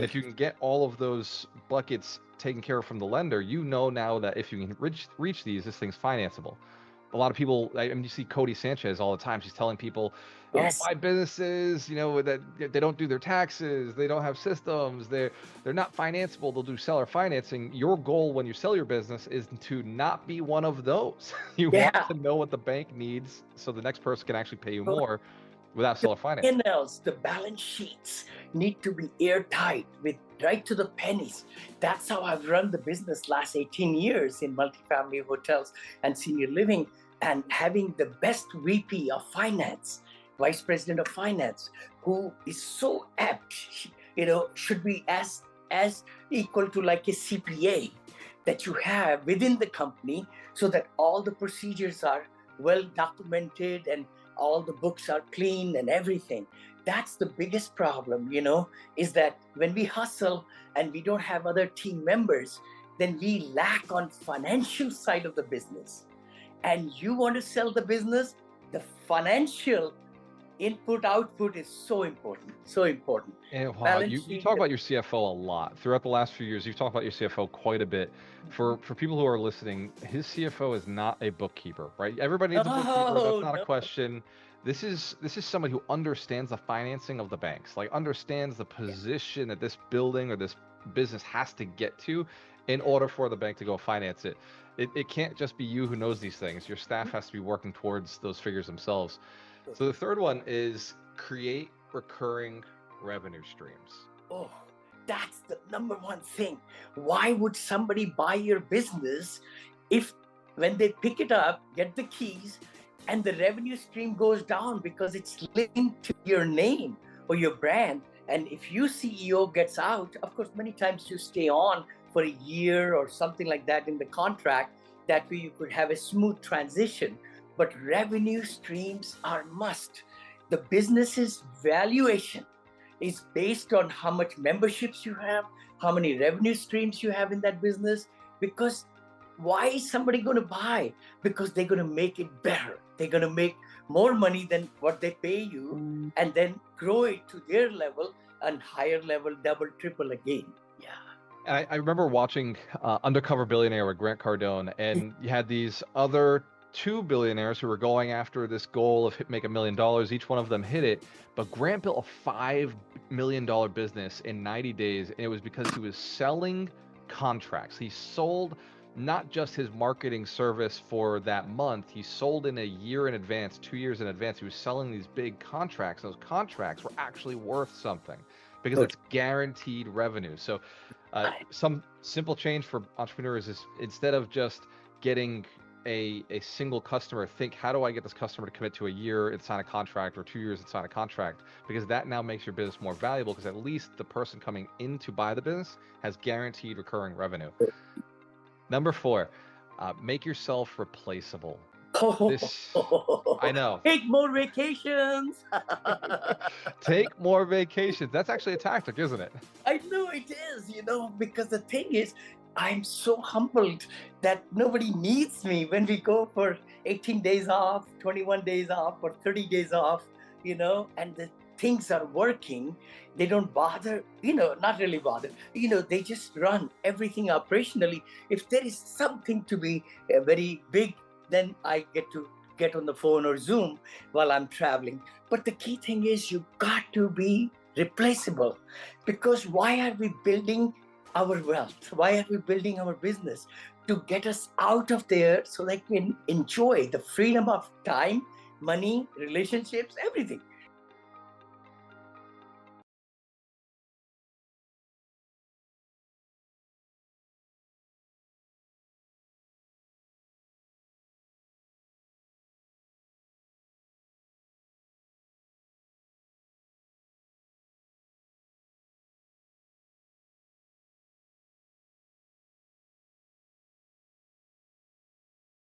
If you can get all of those buckets taken care of from the lender, you know now that if you can reach these, this thing's financeable. A lot of people, I mean, you see Cody Sanchez all the time. She's telling people, "Oh, Yes. buy businesses, that they don't do their taxes, they don't have systems, they're not financeable. They'll do seller financing." Your goal when you sell your business is to not be one of those. You want Yeah. to know what the bank needs, so the next person can actually pay you So more without the seller financing. P&Ls, the balance sheets need to be airtight with right to the pennies. That's how I've run the business last 18 years in multifamily hotels and senior living, and having the best VP of finance, vice president of finance, who is so apt, should be as equal to like a CPA that you have within the company, so that all the procedures are well documented and all the books are clean and everything. That's the biggest problem, is that when we hustle and we don't have other team members, then we lack on financial side of the business. And you want to sell the business, the financial input output is so important, so important. And wow, Balance you sheet. talk about your CFO a lot throughout the last few years. You've talked about your CFO quite a bit. For people who are listening, his CFO is not a bookkeeper, right? Everybody needs a bookkeeper. That's Oh not a no. question. This is somebody who understands the financing of the banks, like understands the Yeah. position that this building or this business has to get to in order for the bank to go finance it. It can't just be you who knows these things. Your staff has to be working towards those figures themselves. So the third one is create recurring revenue streams. Oh, that's the number one thing. Why would somebody buy your business if, when they pick it up, get the keys, and the revenue stream goes down because it's linked to your name or your brand? And if you CEO gets out, of course, many times you stay on for a year or something like that in the contract. That way you could have a smooth transition. But revenue streams are must. The business's valuation is based on how much memberships you have, how many revenue streams you have in that business. Because why is somebody going to buy? Because they're going to make it better. They're going to make more money than what they pay you, and then grow it to their level and higher level, double, triple again. Yeah. I remember watching Undercover Billionaire with Grant Cardone, and you had these other two billionaires who were going after this goal of make $1 million. Each one of them hit it, but Grant built a $5 million business in 90 days, and it was because he was selling contracts. He sold not just his marketing service for that month, he sold in a year in advance, 2 years in advance. He was selling these big contracts. Those contracts were actually worth something because Good. it's guaranteed revenue. So some simple change for entrepreneurs is, instead of just getting a single customer, think, how do I get this customer to commit to a year and sign a contract, or 2 years and sign a contract? Because that now makes your business more valuable, because at least the person coming in to buy the business has guaranteed recurring revenue. Number four, make yourself replaceable. This, I know. Take more vacations. Take more vacations. That's actually a tactic, isn't it? I know it is, because the thing is, I'm so humbled that nobody needs me when we go for 18 days off, 21 days off, or 30 days off, and the things are working. They don't bother, not really bother, they just run everything operationally. If there is something to be very big, then I get on the phone or Zoom while I'm traveling. But the key thing is, you got to be replaceable. Because why are we building our wealth? Why are we building our business? To get us out of there so that we can enjoy the freedom of time, money, relationships, everything.